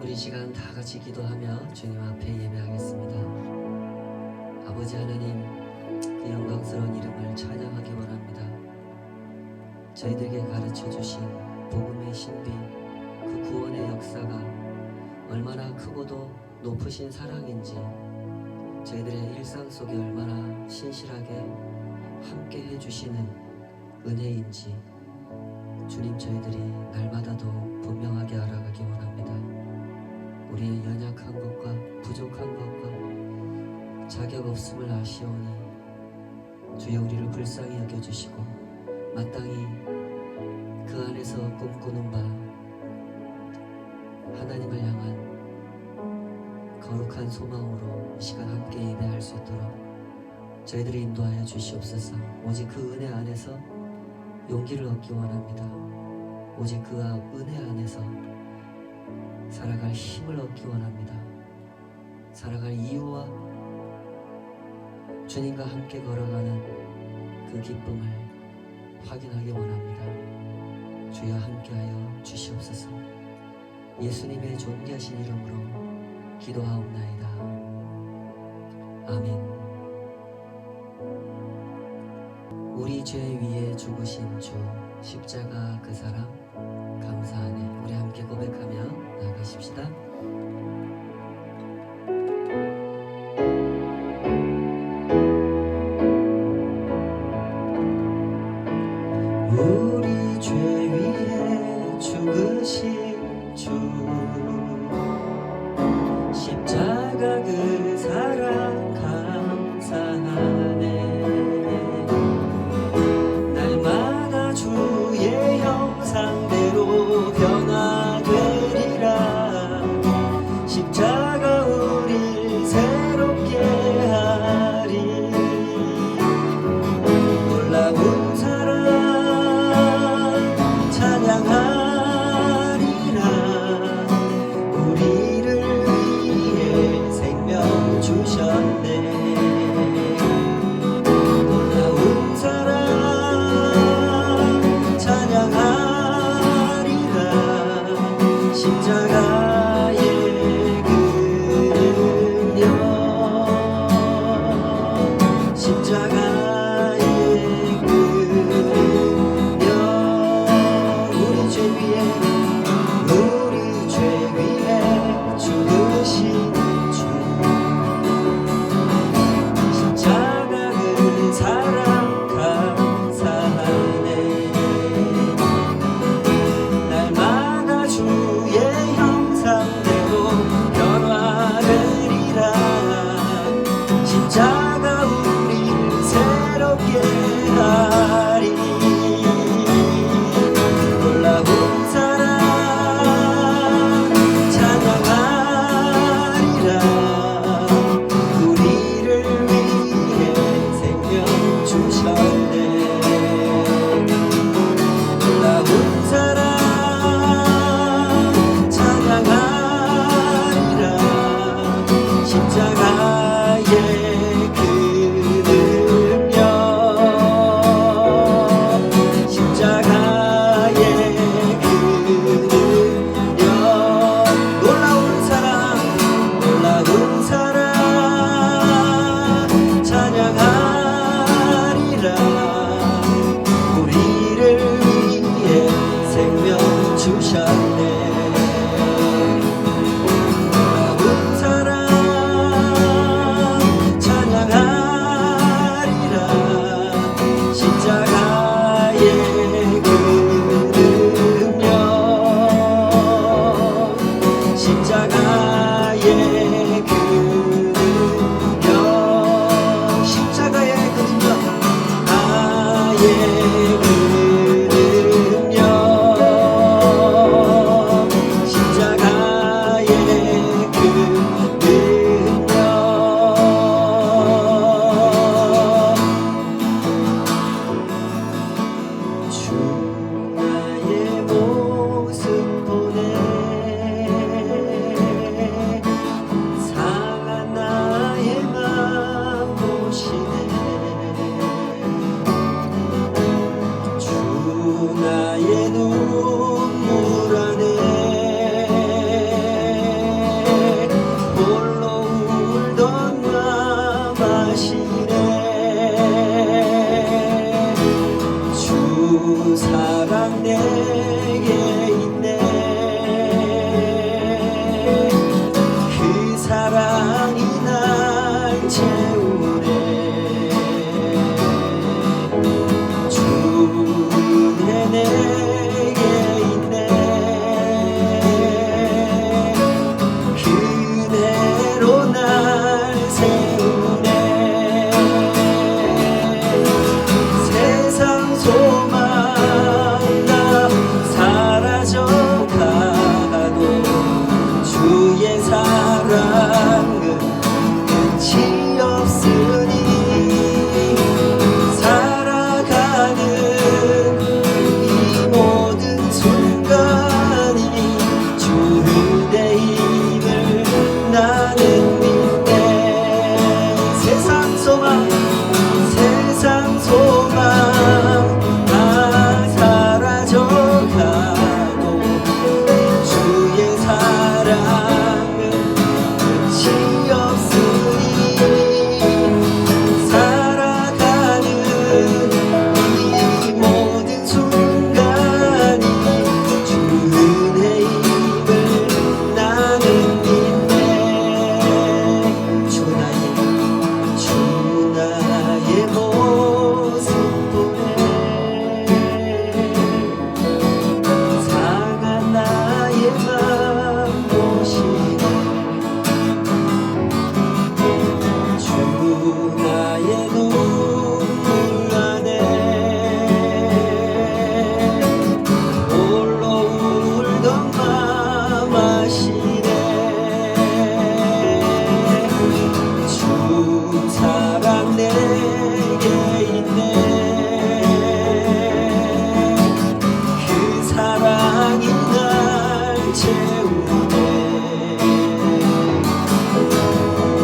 우리 시간 다 같이 기도하며 주님 앞에 예배하겠습니다. 아버지 하나님, 그 영광스러운 이름을 찬양하기 원합니다. 저희들에게 가르쳐 주신 복음의 신비, 그 구원의 역사가 얼마나 크고도 높으신 사랑인지, 저희들의 일상 속에 얼마나 신실하게 함께 해주시는 은혜인지 주님, 저희들이 날마다도 분명하게 알아가기 원합니다. 우리의 연약한 것과 부족한 것과 자격 없음을 아시오니 주여 우리를 불쌍히 여겨주시고 마땅히 그 안에서 꿈꾸는 바 하나님을 향한 거룩한 소망으로 이 시간 함께 예배할 수 있도록 저희들이 인도하여 주시옵소서. 오직 그 은혜 안에서 용기를 얻기 원합니다. 오직 그 은혜 안에서 살아갈 힘을 얻기 원합니다. 살아갈 이유와 주님과 함께 걸어가는 그 기쁨을 확인하기 원합니다. 주여 함께하여 주시옵소서. 예수님의 존귀하신 이름으로 기도하옵나이다. 아멘. 우리 죄 위에 죽으신 주 십자가 그 사랑 감사하네. 우리 함께 고백하며 나가십시다. 우리 죄 위에 죽으신 주 십자가 그 사랑 감사하네. 날마다 주의 형상대로 변화되리라.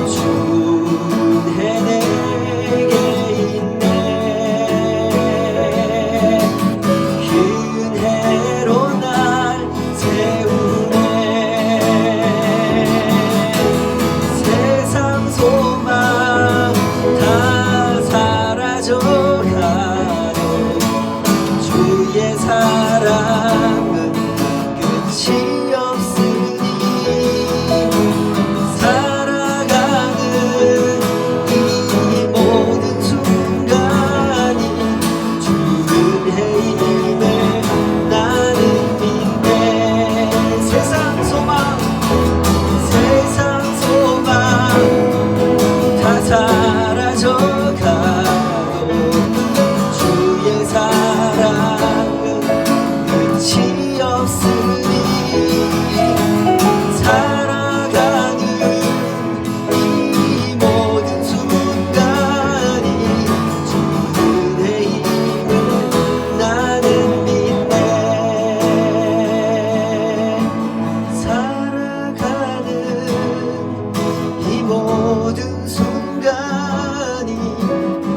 주은혜 내게 있네. 그 은혜로 날 세우네. 세상 소망 다 사라져가도 주의 사랑은 끝이 없으니 살아가는 이 모든 순간이 주 은혜임을 나는 믿네. 세상 소망 다 사라져가도 주의 사랑은 끝이 없으니 살아가는 이 모든 순간이 주 은혜임을 나는 믿네. 살아가는 이 모든 순간이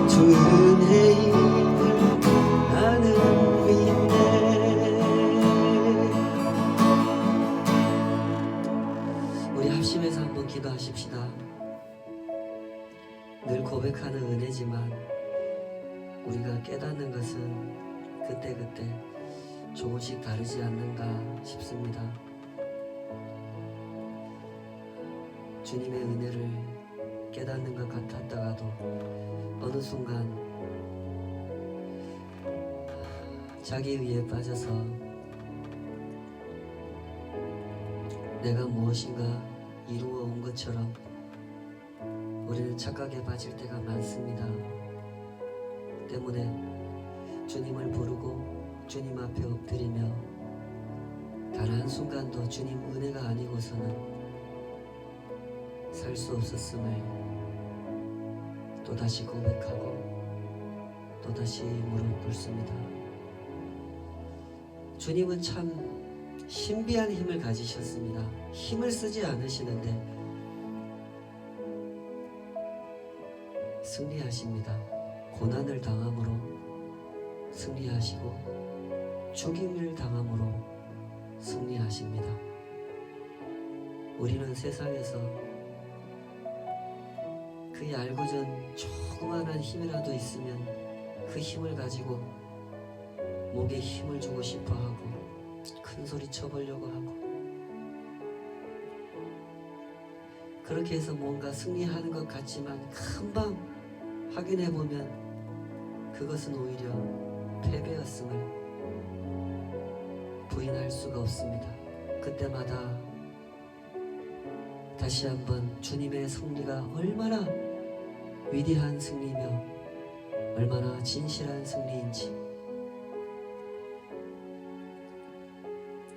주 은혜임을 나는 믿네. 우리 합심해서 한번 기도하십시다. 늘 고백하는 은혜지만 우리가 깨닫는 것은 그때그때 조금씩 다르지 않는가 싶습니다. 주님의 은혜를 깨닫는 것 같았다가도 어느 순간 자기의에 빠져서 내가 무엇인가 이루어 온 것처럼 우리는 착각에 빠질 때가 많습니다. 때문에 주님을 부르고 주님 앞에 엎드리며 단 한순간도 주님 은혜가 아니고서는 살 수 없었음을 또다시 고백하고 또다시 무릎 꿇습니다. 주님은 참 신비한 힘을 가지셨습니다. 힘을 쓰지 않으시는데 승리하십니다. 고난을 당함으로 승리하시고 죽임을 당함으로 승리하십니다. 우리는 세상에서 그 얄궂은 조그만한 힘이라도 있으면 그 힘을 가지고 목에 힘을 주고 싶어 하고 큰 소리 쳐보려고 하고 그렇게 해서 뭔가 승리하는 것 같지만 금방 확인해 보면 그것은 오히려 패배였음을 부인할 수가 없습니다. 그때마다 다시 한번 주님의 승리가 얼마나 위대한 승리며 얼마나 진실한 승리인지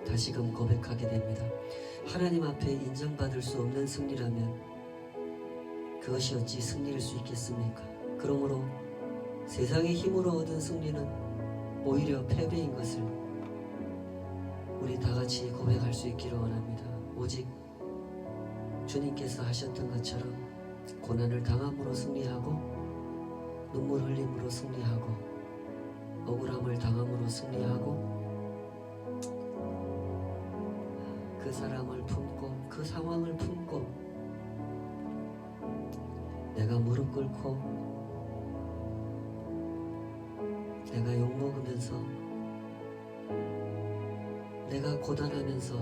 다시금 고백하게 됩니다. 하나님 앞에 인정받을 수 없는 승리라면 그것이 어찌 승리일 수 있겠습니까? 그러므로 세상의 힘으로 얻은 승리는 오히려 패배인 것을 우리 다같이 고백할 수 있기를 원합니다. 오직 주님께서 하셨던 것처럼 고난을 당함으로 승리하고 눈물 흘림으로 승리하고 억울함을 당함으로 승리하고 그 사람을 품고 그 상황을 품고 내가 무릎 꿇고 내가 욕먹으면서 내가 고단하면서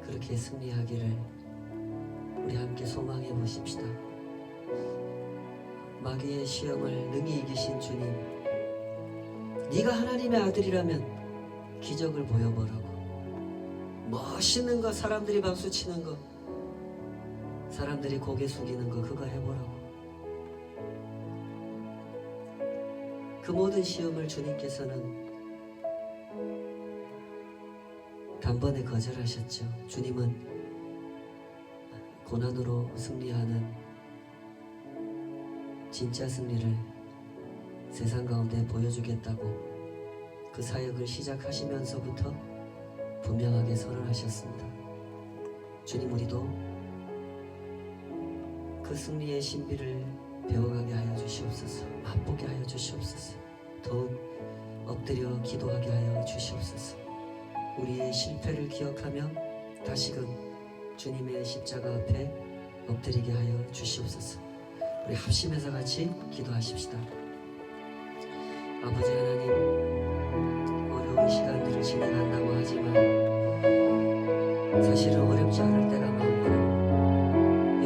그렇게 승리하기를 우리 함께 소망해 보십시다. 마귀의 시험을 능히 이기신 주님, 네가 하나님의 아들이라면 기적을 보여보라고. 멋있는 거, 사람들이 박수치는 거, 사람들이 고개 숙이는 거, 그거 해보라고. 그 모든 시험을 주님께서는 단번에 거절하셨죠. 주님은 고난으로 승리하는 진짜 승리를 세상 가운데 보여주겠다고 그 사역을 시작하시면서부터 분명하게 선언하셨습니다. 주님, 우리도 그 승리의 신비를 배워가게 하여 주시옵소서. 맛보게 하여 주시옵소서. 더욱 엎드려 기도하게 하여 주시옵소서. 우리의 실패를 기억하며 다시금 주님의 십자가 앞에 엎드리게 하여 주시옵소서. 우리 합심해서 같이 기도하십시다. 아버지 하나님, 어려운 시간들을 지나간다고 하지만 사실은 어렵지 않을 때가 많고,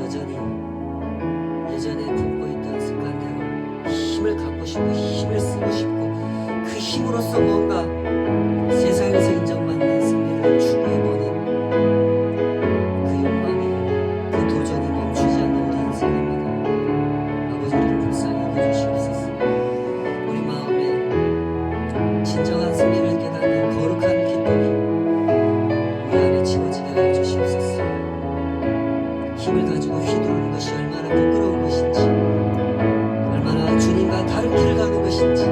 여전히 예전에 품고 있던 습관대로 힘을 갖고 싶고 힘을 쓰고 싶고 그 힘으로써 뭔가 세상에서 인정받는 승리를 추구해보는 그 욕망이, 그 도전이 멈추지 않는 우리 인생입니다. 아버지, 우리를 불쌍히 여겨주시옵소서. 우리 마음에 진정한 승리를 깨닫는 거룩한 기쁨이 우리 안에 지워지게 하여 주시옵소서. 힘을 가지고 휘두르는 것이 얼마나 부끄러운 것인지, 얼마나 주님과 다른 길을 가는 것인지,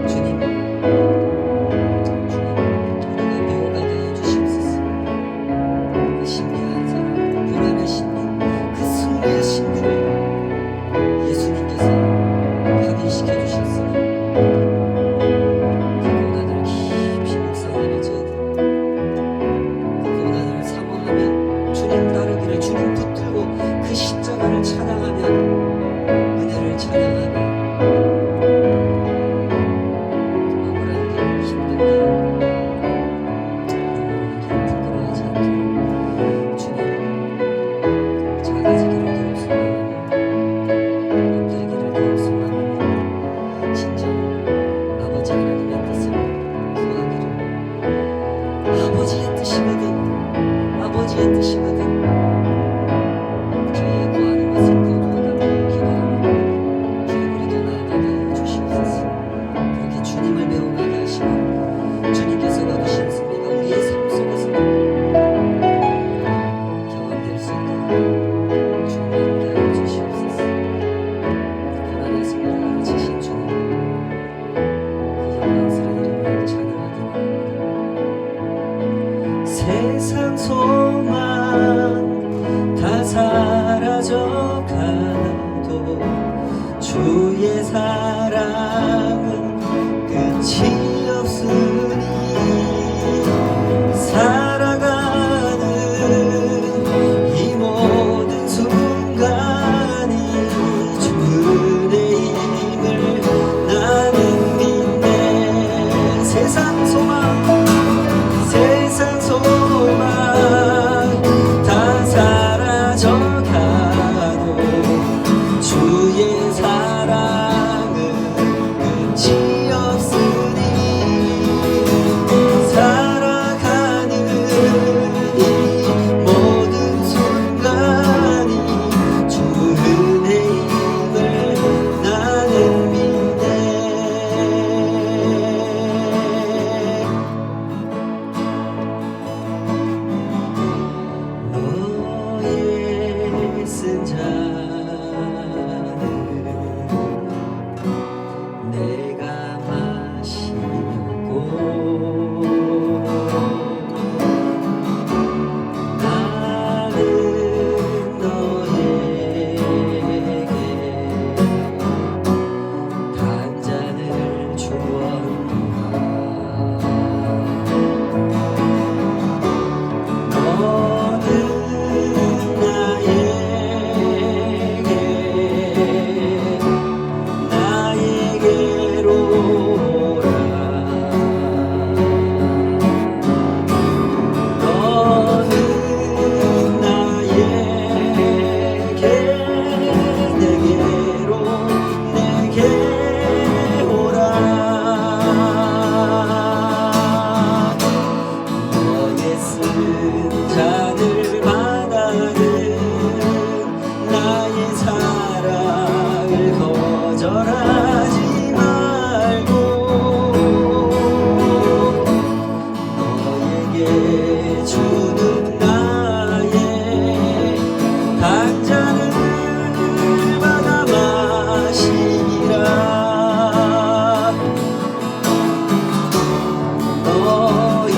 주님 우리가 배워가게 하여 주시옵소서. 그 신비한 사랑, 고난의 신비, 그 승리의 신비를 예수님께서 확인시켜 주셨으니 그 고난을 깊이 묵상하며 저희들 그 고난을 사모하며 주님 따르기를, 주님 붙들고 그 십자가를 찬양하며 은혜를 찬양하며 억울한 길, 힘든 길, 눈물의 길 부끄러워하지 않도록 주님 작아지기를 더욱 소망하며 엎드리기를 더욱 소망하며 진정 아버지 하나님의 뜻을 구하기를, 아버지의 뜻이거든, 아버지의 뜻이거든 저희의 구하는 것을 거두어달라고 기도하며 주님, 우리도 나아가게 하여 주시옵소서. 그렇게 주님을 배워가게 하시고 주님께서 거두신 승리가 우리의 삶 속에서도 경험될 수 있도록 주님과 함께 하여 주시옵소서. 고난의 승리를 가르치신 주님, 그 영광스러운 이름을 찬양하기 바랍니다. 세상 소망 다 사라져가도 주의 사랑은 끝이 없으니 살아가는 이 모든 순간이 주의 힘을 나는 믿네. 세상 소망 다 사라져가도 주의 사랑은 끝이 없으니 살아가는 이 모든 순간이 주의 힘을 나는 믿네. 너의 쓴 잔을 내가 마시고 나는 너에게 단 잔을 주었노라. 너는 나에게로 오라. 너는 내게 오라. 너의 쓴 잔을 받아는 나의 사랑을 거절하지 말고 너에게 주는 나의 단잔을 받아 마시라. 너의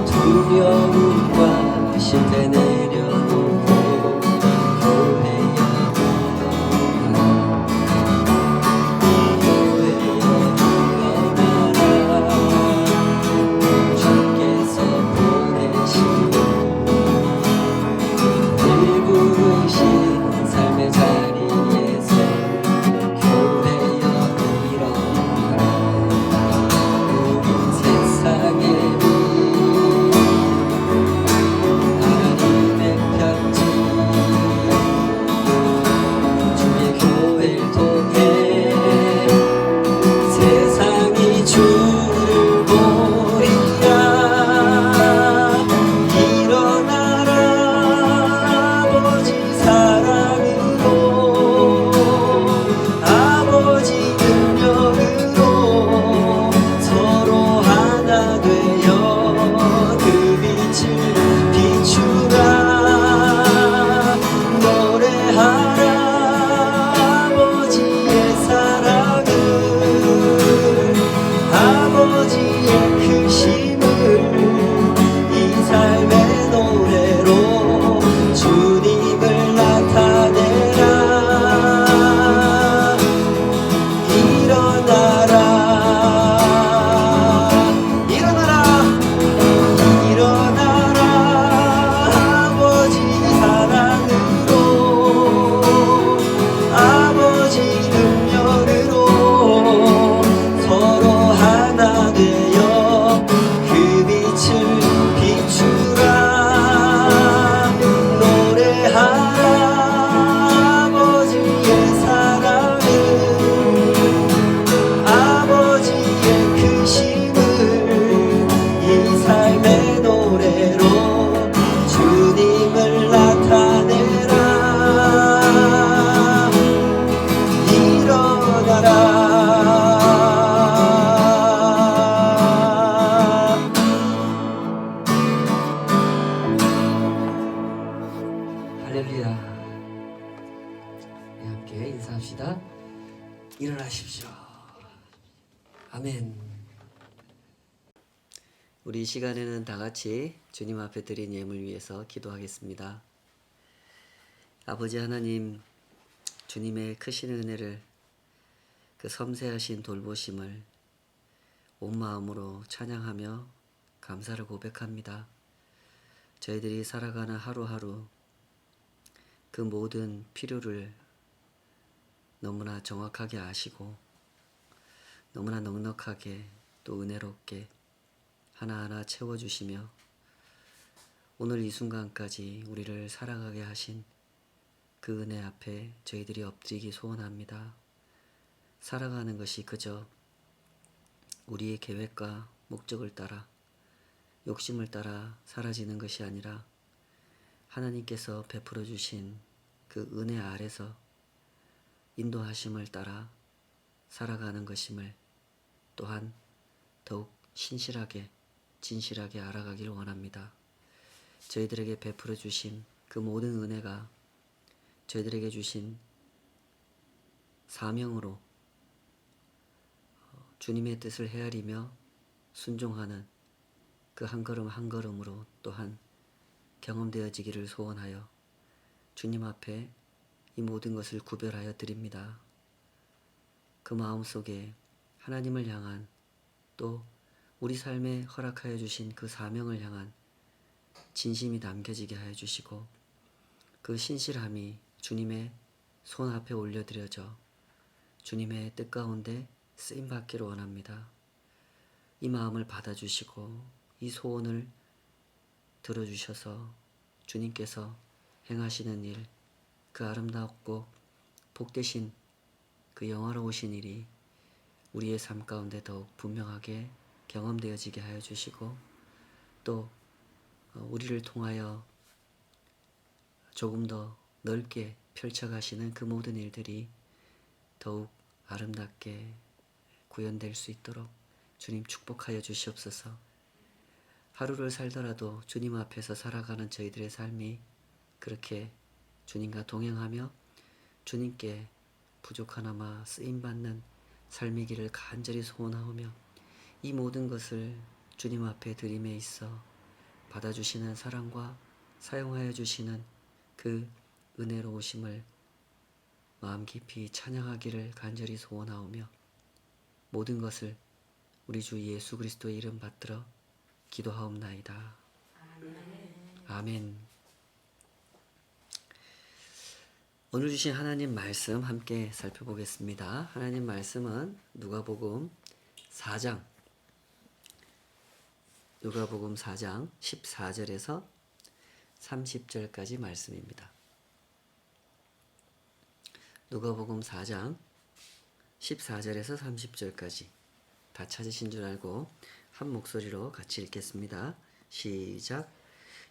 두려움과 실패 내려놓고 교회여 일어나라 주께서 보내신 늘 부르신 삶의 자리에서 교회여 일어나라 우린 세상의 할렐루야. 네, 함께 인사합시다. 일어나십시오. 아멘. 우리 이 시간에는 다 같이 주님 앞에 드린 예물 위해서 기도하겠습니다. 아버지 하나님, 주님의 크신 은혜를, 그 섬세하신 돌보심을 온 마음으로 찬양하며 감사를 고백합니다. 저희들이 살아가는 하루하루 그 모든 필요를 너무나 정확하게 아시고 너무나 넉넉하게 또 은혜롭게 하나하나 채워주시며 오늘 이 순간까지 우리를 살아가게 하신 그 은혜 앞에 저희들이 엎드리기 소원합니다. 살아가는 것이 그저 우리의 계획과 목적을 따라 욕심을 따라 사라지는 것이 아니라 하나님께서 베풀어 주신 그 은혜 아래서 인도하심을 따라 살아가는 것임을 또한 더욱 신실하게 진실하게 알아가길 원합니다. 저희들에게 베풀어 주신 그 모든 은혜가 저희들에게 주신 사명으로 주님의 뜻을 헤아리며 순종하는 그 한 걸음 한 걸음으로 또한 경험되어지기를 소원하여 주님 앞에 이 모든 것을 구별하여 드립니다. 그 마음속에 하나님을 향한 또 우리 삶에 허락하여 주신 그 사명을 향한 진심이 담겨지게 하여 주시고 그 신실함이 주님의 손 앞에 올려드려져 주님의 뜻 가운데 쓰임받기를 원합니다. 이 마음을 받아주시고 이 소원을 들어주셔서 주님께서 행하시는 일, 그 아름답고 복되신 그 영화로우신 일이 우리의 삶 가운데 더욱 분명하게 경험되어지게 하여 주시고 또 우리를 통하여 조금 더 넓게 펼쳐가시는 그 모든 일들이 더욱 아름답게 구현될 수 있도록 주님 축복하여 주시옵소서. 하루를 살더라도 주님 앞에서 살아가는 저희들의 삶이 그렇게 주님과 동행하며 주님께 부족하나마 쓰임받는 삶이기를 간절히 소원하오며 이 모든 것을 주님 앞에 드림에 있어 받아주시는 사랑과 사용하여 주시는 그 은혜로우심을 마음 깊이 찬양하기를 간절히 소원하오며 모든 것을 우리 주 예수 그리스도의 이름 받들어 기도하옵나이다. 아멘. 오늘 주신 하나님 말씀 함께 살펴보겠습니다. 하나님 말씀은 누가복음 4장 14절에서 30절까지 말씀입니다. 누가복음 4장 14절에서 30절까지 다 찾으신 줄 알고 한 목소리로 같이 읽겠습니다. 시작.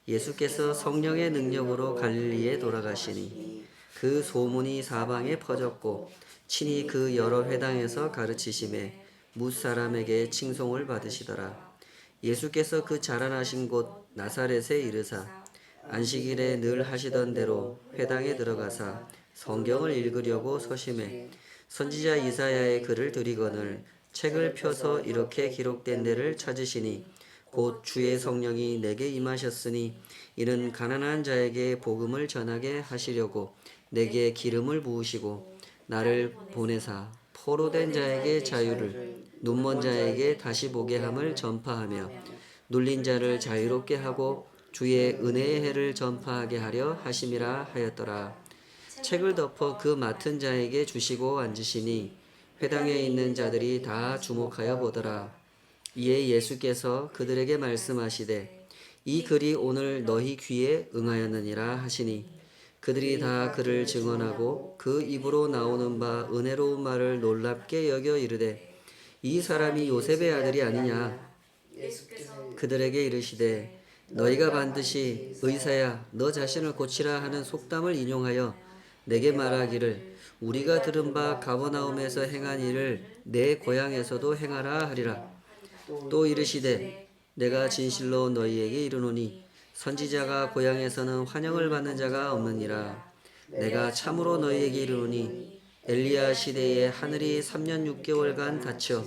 예수께서 성령의 능력으로 갈릴리에 돌아가시니 그 소문이 사방에 퍼졌고 친히 그 여러 회당에서 가르치심에 뭇사람에게 칭송을 받으시더라. 예수께서 그 자라나신 곳 나사렛에 이르사 안식일에 늘 하시던 대로 회당에 들어가사 성경을 읽으려고 서심해 선지자 이사야의 글을 들이거늘 책을 펴서 이렇게 기록된 데를 찾으시니 곧 주의 성령이 내게 임하셨으니 이는 가난한 자에게 복음을 전하게 하시려고 내게 기름을 부으시고 나를 보내사 포로된 자에게 자유를 눈먼 자에게 다시 보게 함을 전파하며 눌린 자를 자유롭게 하고 주의 은혜의 해를 전파하게 하려 하심이라 하였더라. 책을 덮어 그 맡은 자에게 주시고 앉으시니 회당에 있는 자들이 다 주목하여 보더라. 이에 예수께서 그들에게 말씀하시되 이 글이 오늘 너희 귀에 응하였느니라 하시니 그들이 다 그를 증언하고 그 입으로 나오는 바 은혜로운 말을 놀랍게 여겨 이르되 이 사람이 요셉의 아들이 아니냐. 그들에게 이르시되 너희가 반드시 의사야 너 자신을 고치라 하는 속담을 인용하여 내게 말하기를 우리가 들은 바 가버나움에서 행한 일을 내 고향에서도 행하라 하리라. 또 이르시되 내가 진실로 너희에게 이르노니 선지자가 고향에서는 환영을 받는 자가 없느니라. 내가 참으로 너희에게 이르노니 엘리야 시대에 하늘이 3년 6개월간 닫혀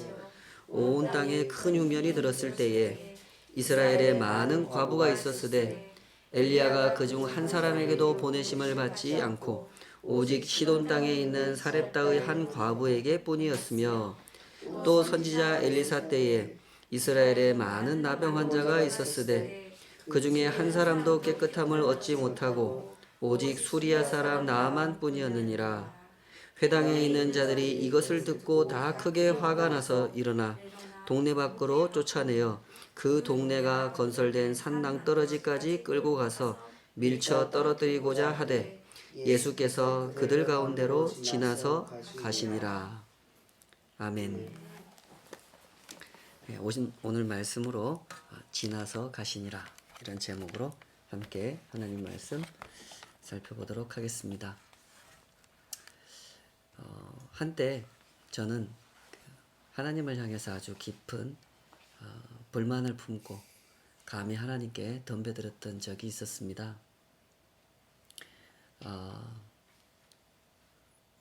온 땅에 큰 흉년이 들었을 때에 이스라엘에 많은 과부가 있었으되 엘리야가 그중 한 사람에게도 보내심을 받지 않고 오직 시돈 땅에 있는 사렙다의 한 과부에게 뿐이었으며 또 선지자 엘리사 때에 이스라엘에 많은 나병 환자가 있었으되 그 중에 한 사람도 깨끗함을 얻지 못하고 오직 수리아 사람 나아만 뿐이었느니라. 회당에 있는 자들이 이것을 듣고 다 크게 화가 나서 일어나 동네 밖으로 쫓아내어 그 동네가 건설된 산 낭떠러지까지 끌고 가서 밀쳐 떨어뜨리고자 하되 예수께서 그들 가운데로 지나서 가시니라. 아멘. 오늘 말씀으로 지나서 가시니라 이런 제목으로 함께 하나님 말씀 살펴보도록 하겠습니다. 한때 저는 하나님을 향해서 아주 깊은 불만을 품고 감히 하나님께 덤벼들었던 적이 있었습니다.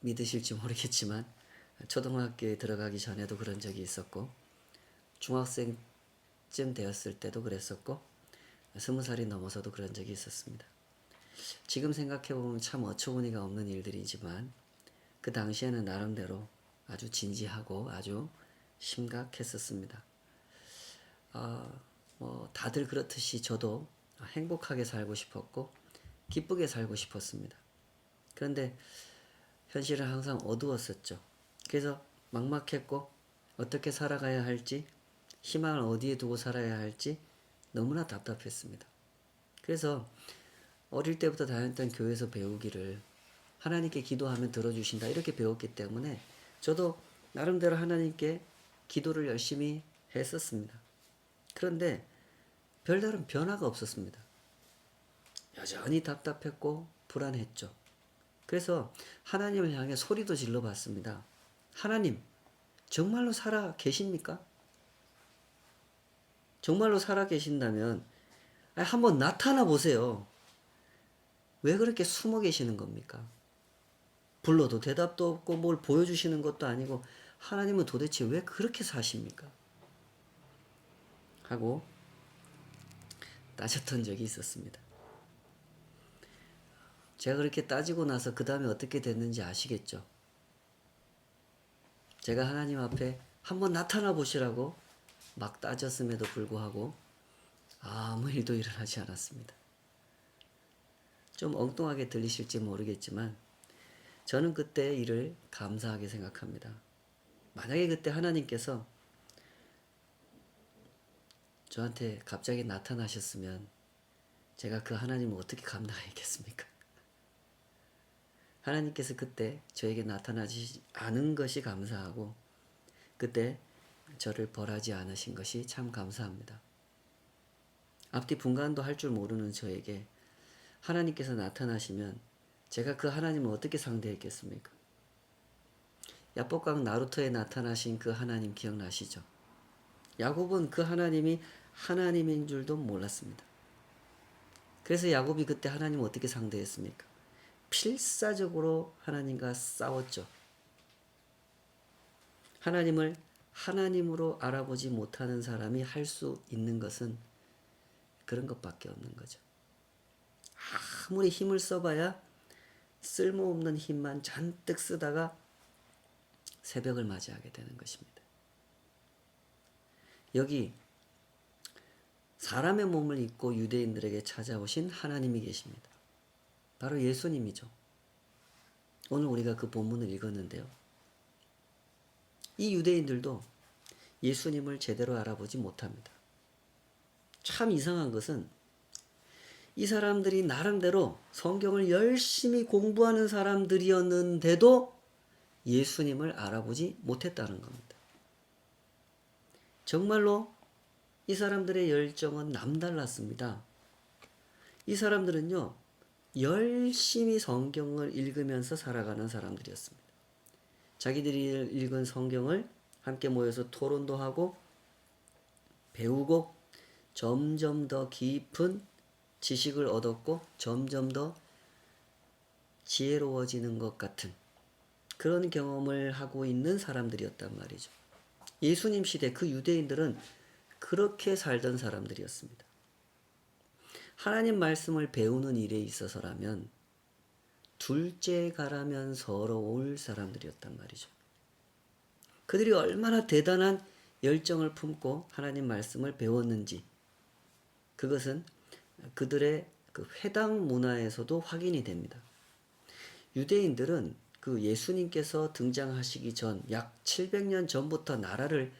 믿으실지 모르겠지만 초등학교에 들어가기 전에도 그런 적이 있었고 중학생쯤 되었을 때도 그랬었고 20살이 넘어서도 그런 적이 있었습니다. 지금 생각해보면 참 어처구니가 없는 일들이지만 그 당시에는 나름대로 아주 진지하고 아주 심각했었습니다. 다들 그렇듯이 저도 행복하게 살고 싶었고 기쁘게 살고 싶었습니다. 그런데 현실은 항상 어두웠었죠. 그래서 막막했고 어떻게 살아가야 할지 희망을 어디에 두고 살아야 할지 너무나 답답했습니다. 그래서 어릴 때부터 다녔던 교회에서 배우기를 하나님께 기도하면 들어주신다 이렇게 배웠기 때문에 저도 나름대로 하나님께 기도를 열심히 했었습니다. 그런데 별다른 변화가 없었습니다. 여전히 답답했고 불안했죠. 그래서 하나님을 향해 소리도 질러봤습니다. 하나님, 정말로 살아 계십니까? 정말로 살아 계신다면 한번 나타나 보세요. 왜 그렇게 숨어 계시는 겁니까? 불러도 대답도 없고 뭘 보여주시는 것도 아니고 하나님은 도대체 왜 그렇게 사십니까? 하고 따졌던 적이 있었습니다. 제가 그렇게 따지고 나서 그 다음에 어떻게 됐는지 아시겠죠? 제가 하나님 앞에 한번 나타나 보시라고 막 따졌음에도 불구하고 아무 일도 일어나지 않았습니다. 좀 엉뚱하게 들리실지 모르겠지만 저는 그때 일을 감사하게 생각합니다. 만약에 그때 하나님께서 저한테 갑자기 나타나셨으면 제가 그 하나님을 어떻게 감당하겠습니까? 하나님께서 그때 저에게 나타나지 않은 것이 감사하고 그때 저를 벌하지 않으신 것이 참 감사합니다. 앞뒤 분간도 할 줄 모르는 저에게 하나님께서 나타나시면 제가 그 하나님을 어떻게 상대했겠습니까? 야복강 나루터에 나타나신 그 하나님 기억나시죠? 야곱은 그 하나님이 하나님인 줄도 몰랐습니다. 그래서 야곱이 그때 하나님을 어떻게 상대했습니까? 필사적으로 하나님과 싸웠죠. 하나님을 하나님으로 알아보지 못하는 사람이 할 수 있는 것은 그런 것밖에 없는 거죠. 아무리 힘을 써봐야 쓸모없는 힘만 잔뜩 쓰다가 새벽을 맞이하게 되는 것입니다. 여기 사람의 몸을 입고 유대인들에게 찾아오신 하나님이 계십니다. 바로 예수님이죠. 오늘 우리가 그 본문을 읽었는데요. 이 유대인들도 예수님을 제대로 알아보지 못합니다. 참 이상한 것은 이 사람들이 나름대로 성경을 열심히 공부하는 사람들이었는데도 예수님을 알아보지 못했다는 겁니다. 정말로 이 사람들의 열정은 남달랐습니다. 이 사람들은요, 열심히 성경을 읽으면서 살아가는 사람들이었습니다. 자기들이 읽은 성경을 함께 모여서 토론도 하고 배우고 점점 더 깊은 지식을 얻었고 점점 더 지혜로워지는 것 같은 그런 경험을 하고 있는 사람들이었단 말이죠. 예수님 시대 그 유대인들은 그렇게 살던 사람들이었습니다. 하나님 말씀을 배우는 일에 있어서라면 둘째 가라면 서러울 사람들이었단 말이죠. 그들이 얼마나 대단한 열정을 품고 하나님 말씀을 배웠는지 그것은 그들의 그 회당 문화에서도 확인이 됩니다. 유대인들은 그 예수님께서 등장하시기 전 약 700년 전부터 나라를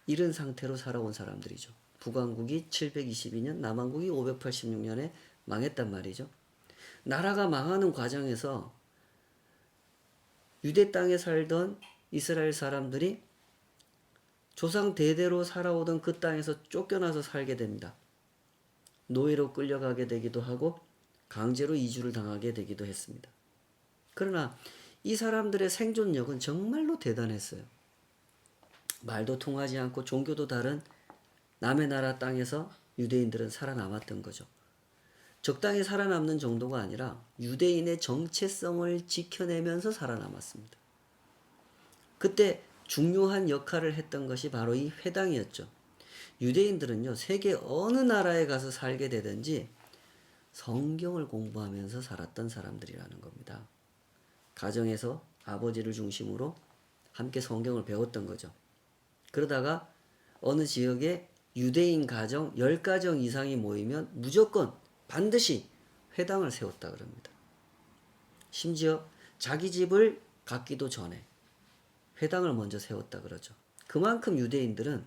잃은 상태로 살아온 사람들이죠. 북왕국이 722년, 남왕국이 586년에 망했단 말이죠. 나라가 망하는 과정에서 유대 땅에 살던 이스라엘 사람들이 조상 대대로 살아오던 그 땅에서 쫓겨나서 살게 됩니다. 노예로 끌려가게 되기도 하고 강제로 이주를 당하게 되기도 했습니다. 그러나 이 사람들의 생존력은 정말로 대단했어요. 말도 통하지 않고 종교도 다른 남의 나라 땅에서 유대인들은 살아남았던 거죠. 적당히 살아남는 정도가 아니라 유대인의 정체성을 지켜내면서 살아남았습니다. 그때 중요한 역할을 했던 것이 바로 이 회당이었죠. 유대인들은요, 세계 어느 나라에 가서 살게 되든지 성경을 공부하면서 살았던 사람들이라는 겁니다. 가정에서 아버지를 중심으로 함께 성경을 배웠던 거죠. 그러다가 어느 지역에 유대인 가정 10가정 이상이 모이면 무조건 반드시 회당을 세웠다 그럽니다. 심지어 자기 집을 갖기도 전에 회당을 먼저 세웠다 그러죠. 그만큼 유대인들은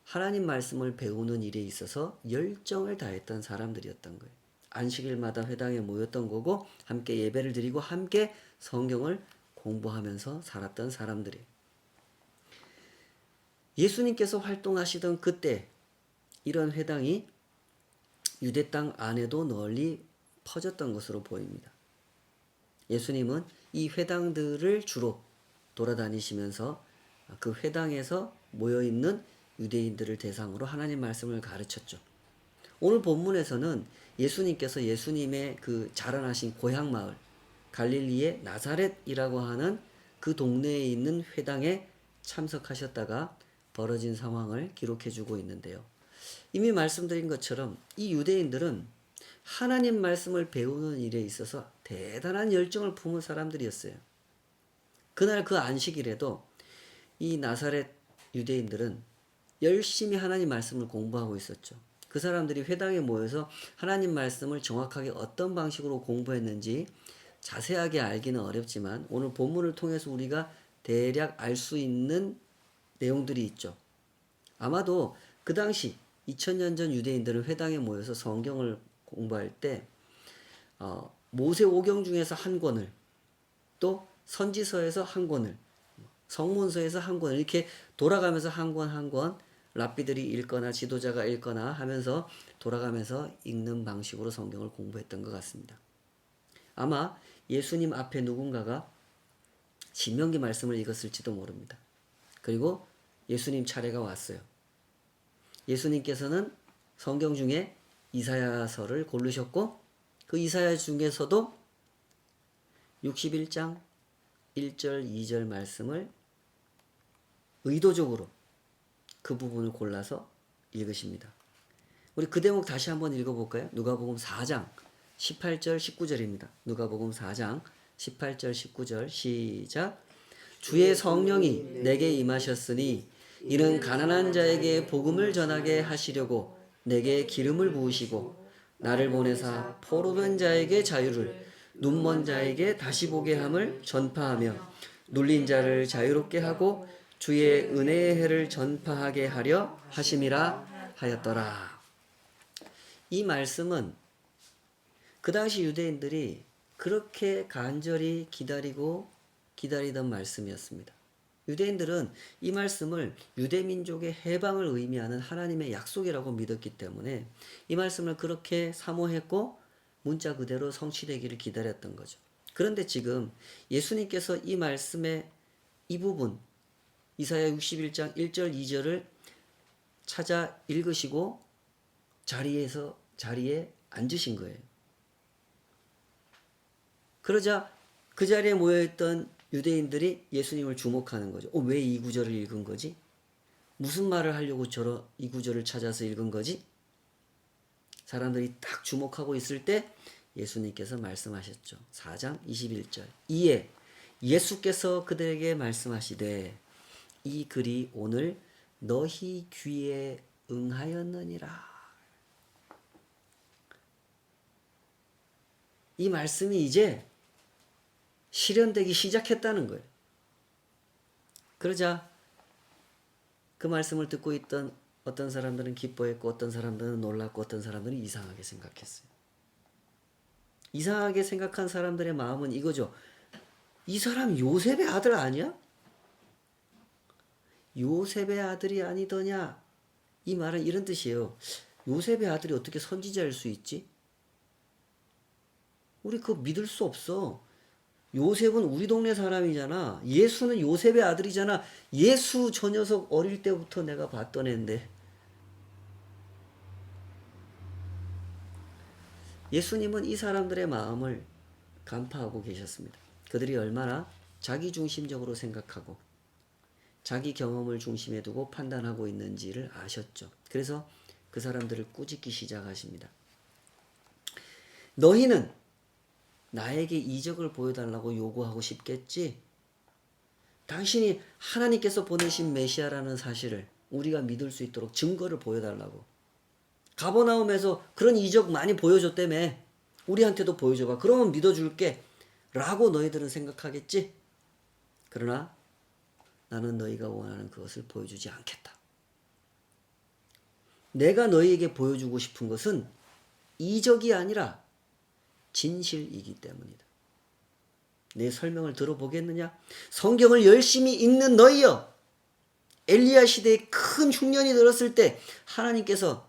하나님 말씀을 배우는 일에 있어서 열정을 다했던 사람들이었던 거예요. 안식일마다 회당에 모였던 거고 함께 예배를 드리고 함께 성경을 공부하면서 살았던 사람들이에요. 예수님께서 활동하시던 그때 이런 회당이 유대 땅 안에도 널리 퍼졌던 것으로 보입니다. 예수님은 이 회당들을 주로 돌아다니시면서 그 회당에서 모여있는 유대인들을 대상으로 하나님 말씀을 가르쳤죠. 오늘 본문에서는 예수님께서 예수님의 그 자라나신 고향 마을 갈릴리의 나사렛이라고 하는 그 동네에 있는 회당에 참석하셨다가 벌어진 상황을 기록해 주고 있는데요. 이미 말씀드린 것처럼 이 유대인들은 하나님 말씀을 배우는 일에 있어서 대단한 열정을 품은 사람들이었어요. 그날 그 안식일에도 이 나사렛 유대인들은 열심히 하나님 말씀을 공부하고 있었죠. 그 사람들이 회당에 모여서 하나님 말씀을 정확하게 어떤 방식으로 공부했는지 자세하게 알기는 어렵지만 오늘 본문을 통해서 우리가 대략 알 수 있는 내용들이 있죠. 아마도 그 당시 2000년 전 유대인들은 회당에 모여서 성경을 공부할 때 모세 오경 중에서 한 권을, 또 선지서에서 한 권을, 성문서에서 한 권을 이렇게 돌아가면서 한 권 한 권 랍비들이 읽거나 지도자가 읽거나 하면서 돌아가면서 읽는 방식으로 성경을 공부했던 것 같습니다. 아마 예수님 앞에 누군가가 신명기 말씀을 읽었을지도 모릅니다. 그리고 예수님 차례가 왔어요. 예수님께서는 성경 중에 이사야서를 고르셨고 그 이사야 중에서도 61장 1절 2절 말씀을 의도적으로 그 부분을 골라서 읽으십니다. 우리 그 대목 다시 한번 읽어볼까요? 누가복음 4장 18절 19절입니다. 누가복음 4장 18절 19절 시작. 주의 성령이 내게 임하셨으니 이는 가난한 자에게 복음을 전하게 하시려고 내게 기름을 부으시고 나를 보내사 포로된 자에게 자유를 눈먼 자에게 다시 보게 함을 전파하며 눌린 자를 자유롭게 하고 주의 은혜의 해를 전파하게 하려 하심이라 하였더라. 이 말씀은 그 당시 유대인들이 그렇게 간절히 기다리던 말씀이었습니다. 유대인들은 이 말씀을 유대민족의 해방을 의미하는 하나님의 약속이라고 믿었기 때문에 이 말씀을 그렇게 사모했고 문자 그대로 성취되기를 기다렸던 거죠. 그런데 지금 예수님께서 이 말씀의 이 부분 이사야 61장 1절 2절을 찾아 읽으시고 자리에 앉으신 거예요. 그러자 그 자리에 모여있던 유대인들이 예수님을 주목하는 거죠. 왜 이 구절을 읽은 거지? 무슨 말을 하려고 이 구절을 찾아서 읽은 거지? 사람들이 딱 주목하고 있을 때 예수님께서 말씀하셨죠. 4장 21절. 이에 예수께서 그들에게 말씀하시되 이 글이 오늘 너희 귀에 응하였느니라. 이 말씀이 이제 실현되기 시작했다는 거예요. 그러자 그 말씀을 듣고 있던 어떤 사람들은 기뻐했고 어떤 사람들은 놀랐고 어떤 사람들은 이상하게 생각했어요. 이상하게 생각한 사람들의 마음은 이거죠. 이 사람 요셉의 아들 아니야? 요셉의 아들이 아니더냐? 이 말은 이런 뜻이에요. 요셉의 아들이 어떻게 선지자일 수 있지? 우리 그거 믿을 수 없어. 요셉은 우리 동네 사람이잖아. 예수는 요셉의 아들이잖아. 예수 저 녀석 어릴 때부터 내가 봤던 애인데. 예수님은 이 사람들의 마음을 간파하고 계셨습니다. 그들이 얼마나 자기중심적으로 생각하고 자기 경험을 중심에 두고 판단하고 있는지를 아셨죠. 그래서 그 사람들을 꾸짖기 시작하십니다. 너희는 나에게 이적을 보여달라고 요구하고 싶겠지? 당신이 하나님께서 보내신 메시아라는 사실을 우리가 믿을 수 있도록 증거를 보여달라고. 가버나움에서 그런 이적 많이 보여줬다며. 우리한테도 보여줘봐. 그러면 믿어줄게. 라고 너희들은 생각하겠지? 그러나 나는 너희가 원하는 그것을 보여주지 않겠다. 내가 너희에게 보여주고 싶은 것은 이적이 아니라 진실이기 때문이다. 내 설명을 들어보겠느냐? 성경을 열심히 읽는 너희여. 엘리야 시대에 큰 흉년이 들었을 때 하나님께서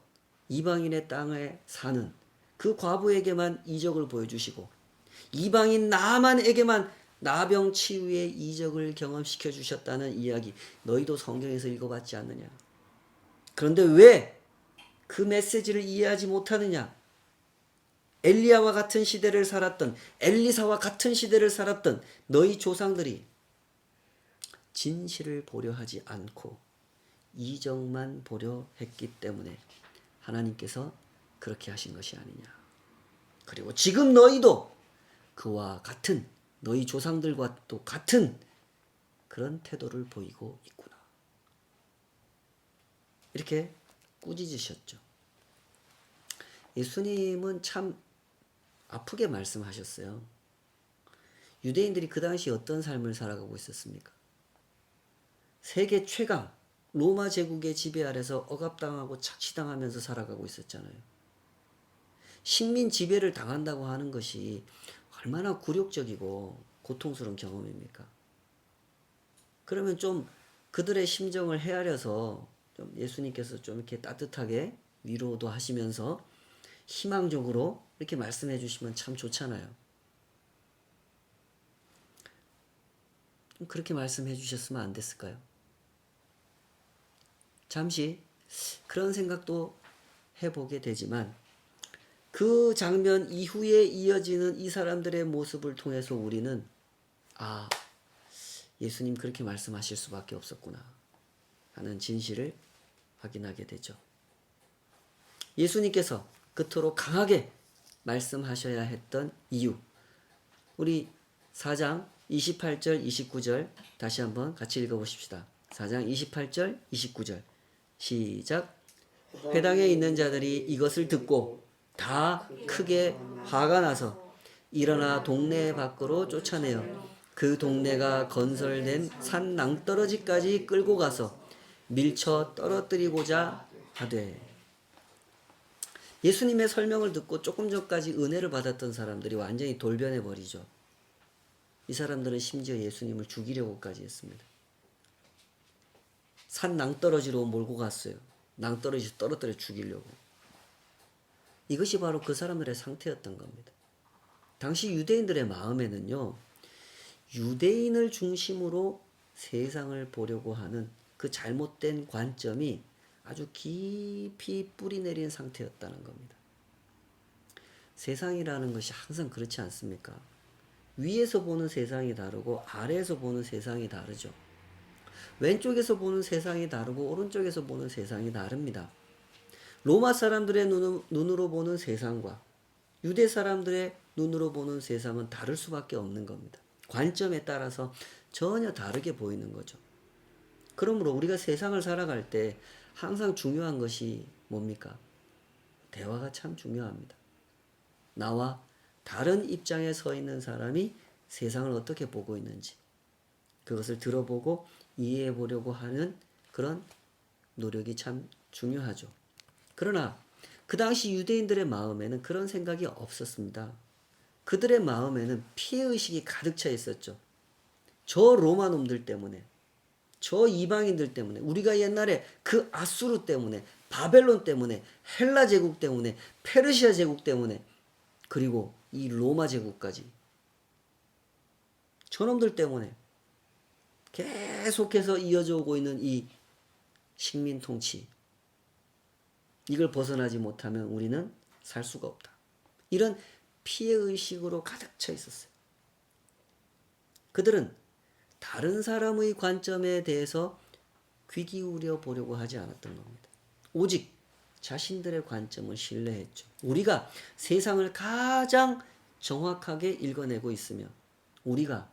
이방인의 땅에 사는 그 과부에게만 이적을 보여주시고 이방인 나만에게만 나병 치유의 이적을 경험시켜 주셨다는 이야기 너희도 성경에서 읽어봤지 않느냐? 그런데 왜 그 메시지를 이해하지 못하느냐? 엘리야와 같은 시대를 살았던, 엘리사와 같은 시대를 살았던 너희 조상들이 진실을 보려 하지 않고 이적만 보려 했기 때문에 하나님께서 그렇게 하신 것이 아니냐. 그리고 지금 너희도 그와 같은, 너희 조상들과 또 같은 그런 태도를 보이고 있구나. 이렇게 꾸짖으셨죠. 예수님은 참 아프게 말씀하셨어요. 유대인들이 그 당시 어떤 삶을 살아가고 있었습니까? 세계 최강 로마 제국의 지배 아래서 억압당하고 착취당하면서 살아가고 있었잖아요. 식민 지배를 당한다고 하는 것이 얼마나 굴욕적이고 고통스러운 경험입니까? 그러면 좀 그들의 심정을 헤아려서 좀 예수님께서 좀 이렇게 따뜻하게 위로도 하시면서 희망적으로 이렇게 말씀해 주시면 참 좋잖아요. 그렇게 말씀해 주셨으면 안 됐을까요? 잠시 그런 생각도 해보게 되지만 그 장면 이후에 이어지는 이 사람들의 모습을 통해서 우리는 아, 예수님 그렇게 말씀하실 수밖에 없었구나 하는 진실을 확인하게 되죠. 예수님께서 그토록 강하게 말씀하셔야 했던 이유, 우리 4장 28절 29절 다시 한번 같이 읽어보십시다. 4장 28절 29절 시작. 회당에 있는 자들이 이것을 듣고 다 크게 화가 나서 일어나 동네 밖으로 쫓아내어 그 동네가 건설된 산 낭떠러지까지 끌고 가서 밀쳐 떨어뜨리고자 하되. 예수님의 설명을 듣고 조금 전까지 은혜를 받았던 사람들이 완전히 돌변해 버리죠. 이 사람들은 심지어 예수님을 죽이려고까지 했습니다. 산 낭떠러지로 몰고 갔어요. 낭떠러지 떨어뜨려 죽이려고. 이것이 바로 그 사람들의 상태였던 겁니다. 당시 유대인들의 마음에는요, 유대인을 중심으로 세상을 보려고 하는 그 잘못된 관점이 아주 깊이 뿌리 내린 상태였다는 겁니다. 세상이라는 것이 항상 그렇지 않습니까? 위에서 보는 세상이 다르고 아래에서 보는 세상이 다르죠. 왼쪽에서 보는 세상이 다르고 오른쪽에서 보는 세상이 다릅니다. 로마 사람들의 눈으로 보는 세상과 유대 사람들의 눈으로 보는 세상은 다를 수밖에 없는 겁니다. 관점에 따라서 전혀 다르게 보이는 거죠. 그러므로 우리가 세상을 살아갈 때 항상 중요한 것이 뭡니까? 대화가 참 중요합니다. 나와 다른 입장에 서 있는 사람이 세상을 어떻게 보고 있는지 그것을 들어보고 이해해 보려고 하는 그런 노력이 참 중요하죠. 그러나 그 당시 유대인들의 마음에는 그런 생각이 없었습니다. 그들의 마음에는 피해의식이 가득 차 있었죠. 저 로마 놈들 때문에, 저 이방인들 때문에, 우리가 옛날에 그 아수르 때문에, 바벨론 때문에, 헬라 제국 때문에, 페르시아 제국 때문에, 그리고 이 로마 제국까지 저놈들 때문에 계속해서 이어져 오고 있는 이 식민 통치, 이걸 벗어나지 못하면 우리는 살 수가 없다. 이런 피해의식으로 가득 차 있었어요. 그들은 다른 사람의 관점에 대해서 귀 기울여 보려고 하지 않았던 겁니다. 오직 자신들의 관점을 신뢰했죠. 우리가 세상을 가장 정확하게 읽어내고 있으며 우리가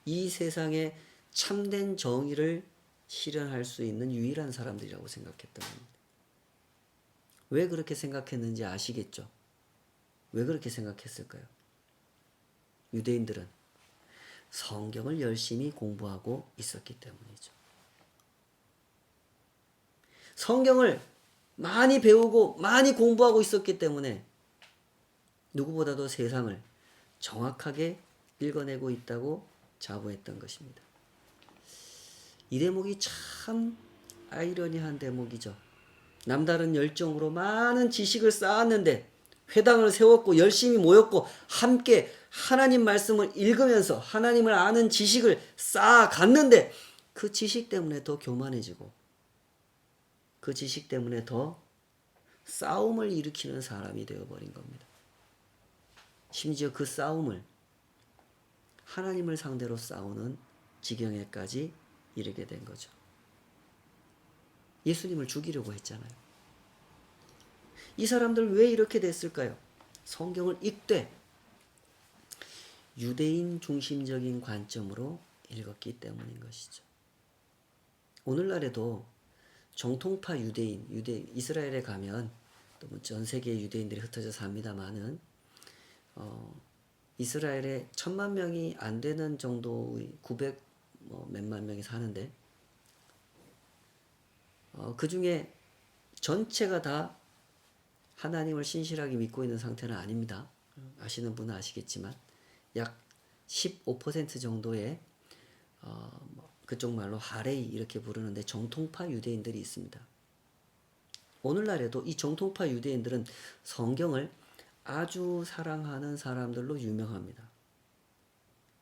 이 세상에 참된 정의를 실현할 수 있는 유일한 사람들이라고 생각했던 겁니다. 왜 그렇게 생각했는지 아시겠죠? 왜 그렇게 생각했을까요? 유대인들은 성경을 열심히 공부하고 있었기 때문이죠. 성경을 많이 배우고 많이 공부하고 있었기 때문에 누구보다도 세상을 정확하게 읽어내고 있다고 자부했던 것입니다. 이 대목이 참 아이러니한 대목이죠. 남다른 열정으로 많은 지식을 쌓았는데 회당을 세웠고 열심히 모였고 함께 하나님 말씀을 읽으면서 하나님을 아는 지식을 쌓아갔는데 그 지식 때문에 더 교만해지고 그 지식 때문에 더 싸움을 일으키는 사람이 되어버린 겁니다. 심지어 그 싸움을 하나님을 상대로 싸우는 지경에까지 이르게 된 거죠. 예수님을 죽이려고 했잖아요. 이 사람들 왜 이렇게 됐을까요? 성경을 읽되 유대인 중심적인 관점으로 읽었기 때문인 것이죠. 오늘날에도 정통파 유대인, 이스라엘에 가면 또 전 세계 유대인들이 흩어져 삽니다만은 이스라엘에 1000만 명이 안 되는 정도의 900 몇만 명이 사는데 그 중에 전체가 다 하나님을 신실하게 믿고 있는 상태는 아닙니다. 아시는 분은 아시겠지만 약 15% 정도의 그쪽 말로 하레이 이렇게 부르는데 정통파 유대인들이 있습니다. 오늘날에도 이 정통파 유대인들은 성경을 아주 사랑하는 사람들로 유명합니다.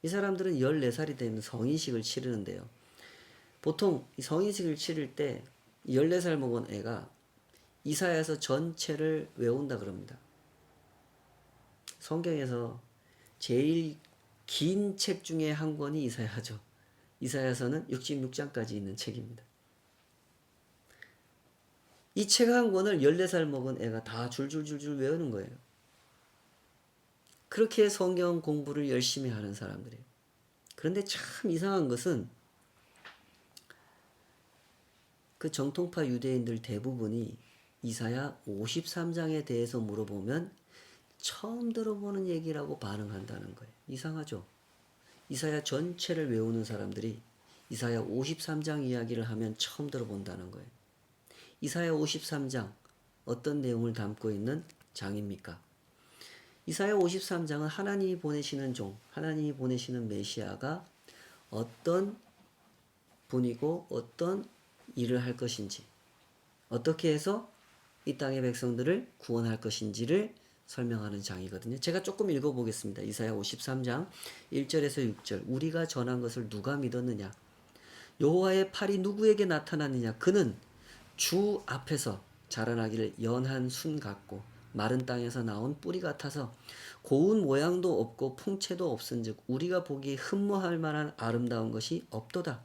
이 사람들은 14살이 되면 성인식을 치르는데요. 보통 이 성인식을 치를 때 14살 먹은 애가 이사야서 전체를 외운다 그럽니다. 성경에서 제일 긴 책 중에 한 권이 이사야죠. 이사야서는 66장까지 있는 책입니다. 이 책 한 권을 14살 먹은 애가 다 줄줄줄줄 외우는 거예요. 그렇게 성경 공부를 열심히 하는 사람들이에요. 그런데 참 이상한 것은 그 정통파 유대인들 대부분이 이사야 53장에 대해서 물어보면 처음 들어보는 얘기라고 반응한다는 거예요. 이상하죠? 이사야 전체를 외우는 사람들이 이사야 53장 이야기를 하면 처음 들어본다는 거예요. 이사야 53장 어떤 내용을 담고 있는 장입니까? 이사야 53장은 하나님이 보내시는 종, 하나님이 보내시는 메시아가 어떤 분이고 어떤 일을 할 것인지, 어떻게 해서 이 땅의 백성들을 구원할 것인지를 설명하는 장이거든요. 제가 조금 읽어보겠습니다. 이사야 53장 1절에서 6절. 우리가 전한 것을 누가 믿었느냐? 여호와의 팔이 누구에게 나타났느냐? 그는 주 앞에서 자라나기를 연한 순 같고 마른 땅에서 나온 뿌리 같아서 고운 모양도 없고 풍채도 없은즉 우리가 보기에 흠모할 만한 아름다운 것이 없도다.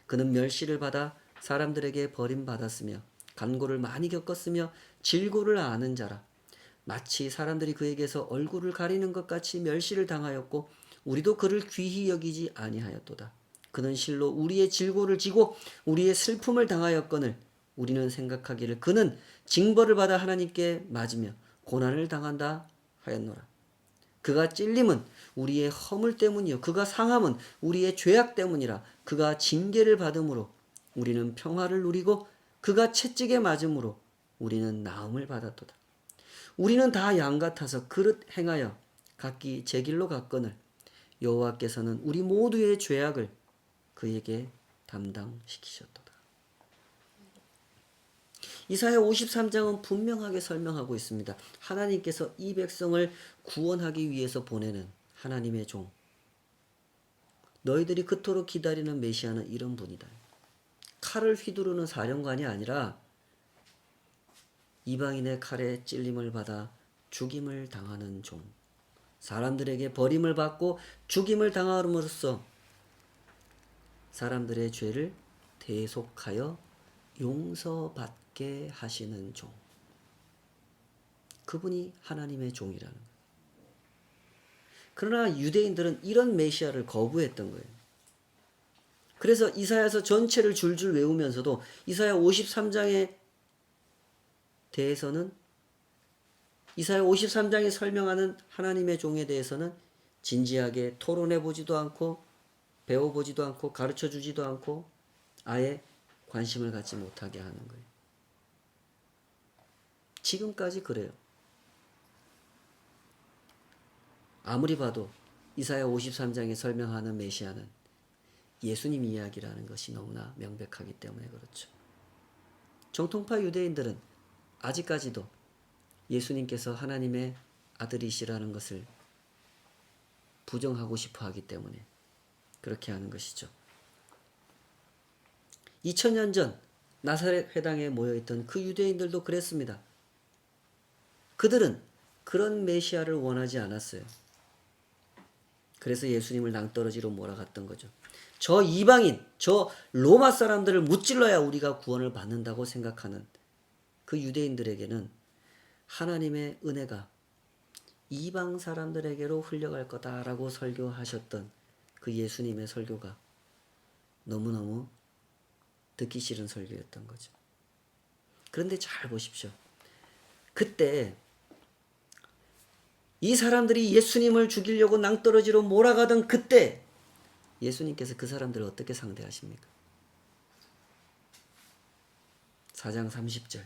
그는 멸시를 받아 사람들에게 버림받았으며 간고를 많이 겪었으며 질고를 아는 자라. 마치 사람들이 그에게서 얼굴을 가리는 것 같이 멸시를 당하였고 우리도 그를 귀히 여기지 아니하였도다. 그는 실로 우리의 질고를 지고 우리의 슬픔을 당하였거늘 우리는 생각하기를 그는 징벌을 받아 하나님께 맞으며 고난을 당한다 하였노라. 그가 찔림은 우리의 허물 때문이요 그가 상함은 우리의 죄악 때문이라. 그가 징계를 받음으로 우리는 평화를 누리고 그가 채찍에 맞음으로 우리는 나음을 받았도다. 우리는 다 양 같아서 그릇 행하여 각기 제 길로 갔거늘 여호와께서는 우리 모두의 죄악을 그에게 담당시키셨도다. 이사야 53장은 분명하게 설명하고 있습니다. 하나님께서 이 백성을 구원하기 위해서 보내는 하나님의 종. 너희들이 그토록 기다리는 메시아는 이런 분이다. 칼을 휘두르는 사령관이 아니라 이방인의 칼에 찔림을 받아 죽임을 당하는 종. 사람들에게 버림을 받고 죽임을 당함으로써 사람들의 죄를 대속하여 용서받게 하시는 종. 그분이 하나님의 종이라는 거예요. 그러나 유대인들은 이런 메시아를 거부했던 거예요. 그래서 이사야서 전체를 줄줄 외우면서도 이사야 53장에 대해서는 이사야 53장이 설명하는 하나님의 종에 대해서는 진지하게 토론해 보지도 않고 배워보지도 않고 가르쳐 주지도 않고 아예 관심을 갖지 못하게 하는 거예요. 지금까지 그래요. 아무리 봐도 이사야 53장에 설명하는 메시아는 예수님 이야기라는 것이 너무나 명백하기 때문에 그렇죠. 정통파 유대인들은 아직까지도 예수님께서 하나님의 아들이시라는 것을 부정하고 싶어 하기 때문에 그렇게 하는 것이죠. 2000년 전 나사렛 회당에 모여있던 그 유대인들도 그랬습니다. 그들은 그런 메시아를 원하지 않았어요. 그래서 예수님을 낭떠러지로 몰아갔던 거죠. 저 이방인, 저 로마 사람들을 무찔러야 우리가 구원을 받는다고 생각하는 그 유대인들에게는 하나님의 은혜가 이방 사람들에게로 흘러갈 거다라고 설교하셨던 그 예수님의 설교가 너무너무 듣기 싫은 설교였던 거죠. 그런데 잘 보십시오. 그때 이 사람들이 예수님을 죽이려고 낭떠러지로 몰아가던 그때 예수님께서 그 사람들을 어떻게 상대하십니까? 4장 30절.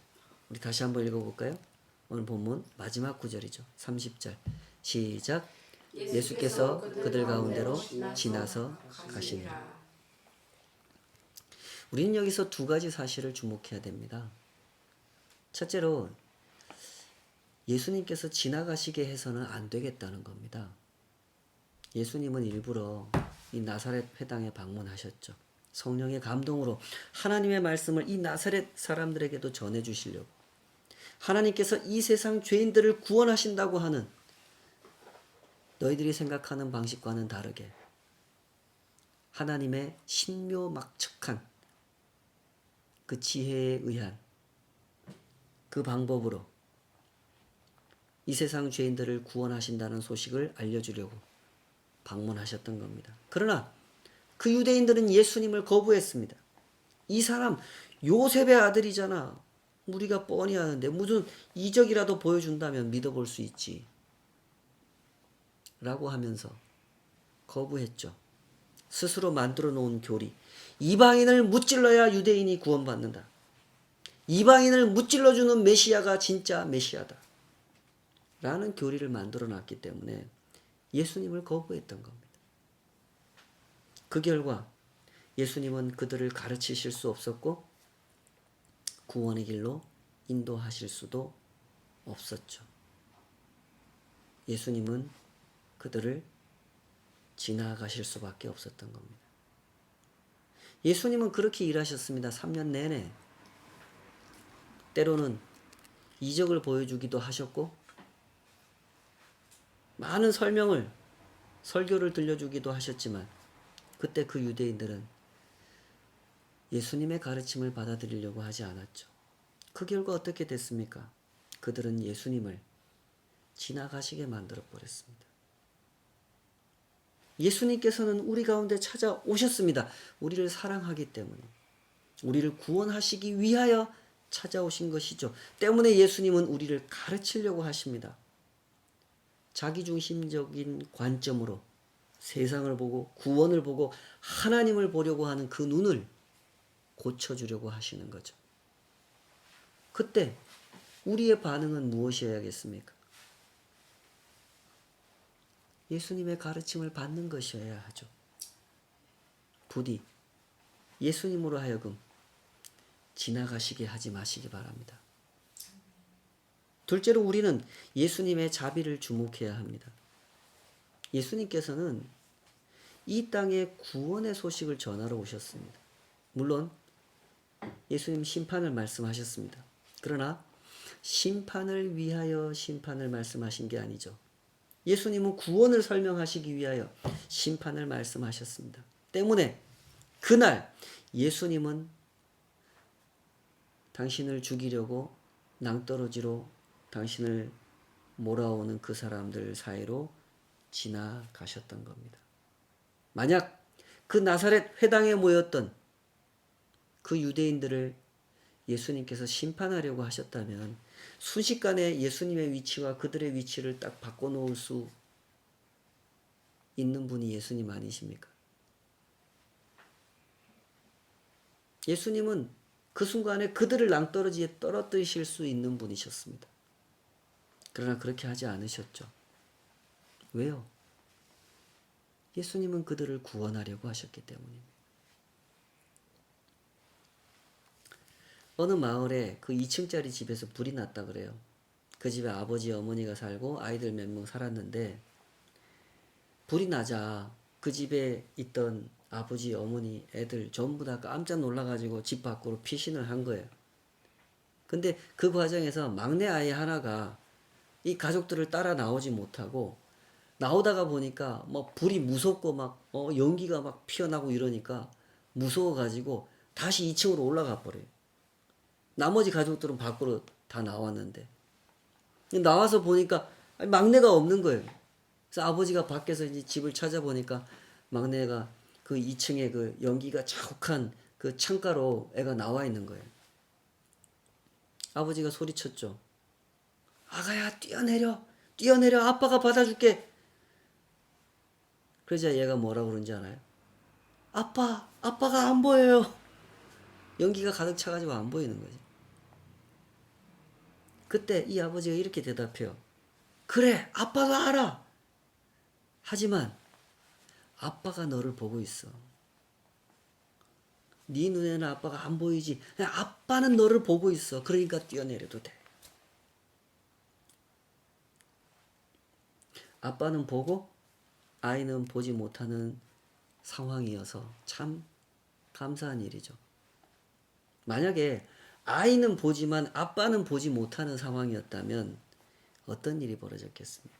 우리 다시 한번 읽어볼까요? 오늘 본문 마지막 구절이죠. 30절. 시작. 예수께서 그들 가운데로 지나서 가시니라. 우리는 여기서 두 가지 사실을 주목해야 됩니다. 첫째로 예수님께서 지나가시게 해서는 안 되겠다는 겁니다. 예수님은 일부러 이 나사렛 회당에 방문하셨죠. 성령의 감동으로 하나님의 말씀을 이 나사렛 사람들에게도 전해주시려고, 하나님께서 이 세상 죄인들을 구원하신다고 하는 너희들이 생각하는 방식과는 다르게 하나님의 신묘막측한 그 지혜에 의한 그 방법으로 이 세상 죄인들을 구원하신다는 소식을 알려주려고 방문하셨던 겁니다. 그러나 그 유대인들은 예수님을 거부했습니다. 이 사람 요셉의 아들이잖아. 우리가 뻔히 아는데 무슨 이적이라도 보여준다면 믿어볼 수 있지. 라고 하면서 거부했죠. 스스로 만들어 놓은 교리. 이방인을 무찔러야 유대인이 구원받는다. 이방인을 무찔러주는 메시아가 진짜 메시아다. 라는 교리를 만들어 놨기 때문에 예수님을 거부했던 겁니다. 그 결과 예수님은 그들을 가르치실 수 없었고 구원의 길로 인도하실 수도 없었죠. 예수님은 그들을 지나가실 수밖에 없었던 겁니다. 예수님은 그렇게 일하셨습니다. 3년 내내. 때로는 이적을 보여주기도 하셨고 많은 설교를 들려주기도 하셨지만 그때 그 유대인들은 예수님의 가르침을 받아들이려고 하지 않았죠. 그 결과 어떻게 됐습니까? 그들은 예수님을 지나가시게 만들어 버렸습니다. 예수님께서는 우리 가운데 찾아오셨습니다. 우리를 사랑하기 때문에, 우리를 구원하시기 위하여 찾아오신 것이죠. 때문에 예수님은 우리를 가르치려고 하십니다. 자기중심적인 관점으로 세상을 보고 구원을 보고 하나님을 보려고 하는 그 눈을 고쳐주려고 하시는 거죠. 그때 우리의 반응은 무엇이어야겠습니까? 예수님의 가르침을 받는 것이어야 하죠. 부디 예수님으로 하여금 지나가시게 하지 마시기 바랍니다. 둘째로 우리는 예수님의 자비를 주목해야 합니다. 예수님께서는 이 땅에 구원의 소식을 전하러 오셨습니다. 물론 예수님 심판을 말씀하셨습니다. 그러나 심판을 위하여 심판을 말씀하신 게 아니죠. 예수님은 구원을 설명하시기 위하여 심판을 말씀하셨습니다. 때문에 그날 예수님은 당신을 죽이려고 낭떠러지로 당신을 몰아오는 그 사람들 사이로 지나가셨던 겁니다. 만약 그 나사렛 회당에 모였던 그 유대인들을 예수님께서 심판하려고 하셨다면 순식간에 예수님의 위치와 그들의 위치를 딱 바꿔놓을 수 있는 분이 예수님 아니십니까? 예수님은 그 순간에 그들을 낭떠러지에 떨어뜨리실 수 있는 분이셨습니다. 그러나 그렇게 하지 않으셨죠. 왜요? 예수님은 그들을 구원하려고 하셨기 때문입니다. 어느 마을에 그 2층짜리 집에서 불이 났다 그래요. 그 집에 아버지 어머니가 살고 아이들 몇 명 살았는데 불이 나자 그 집에 있던 아버지 어머니 애들 전부 다 깜짝 놀라가지고 집 밖으로 피신을 한 거예요. 근데 그 과정에서 막내 아이 하나가 이 가족들을 따라 나오지 못하고 나오다가 보니까 막 불이 무섭고 막 연기가 막 피어나고 이러니까 무서워가지고 다시 2층으로 올라가 버려요. 나머지 가족들은 밖으로 다 나왔는데 나와서 보니까 막내가 없는 거예요. 그래서 아버지가 밖에서 이제 집을 찾아보니까 막내가 그 2층에 그 연기가 자욱한 그 창가로 애가 나와 있는 거예요. 아버지가 소리쳤죠. 아가야 뛰어내려 뛰어내려 아빠가 받아줄게. 그러자 얘가 뭐라고 그런지 알아요? 아빠가 안 보여요. 연기가 가득 차가지고 안 보이는 거지. 그때 이 아버지가 이렇게 대답해요. 그래 아빠도 알아. 하지만 아빠가 너를 보고 있어. 네 눈에는 아빠가 안 보이지. 아빠는 너를 보고 있어. 그러니까 뛰어내려도 돼. 아빠는 보고 아이는 보지 못하는 상황이어서 참 감사한 일이죠. 만약에 아이는 보지만 아빠는 보지 못하는 상황이었다면 어떤 일이 벌어졌겠습니까?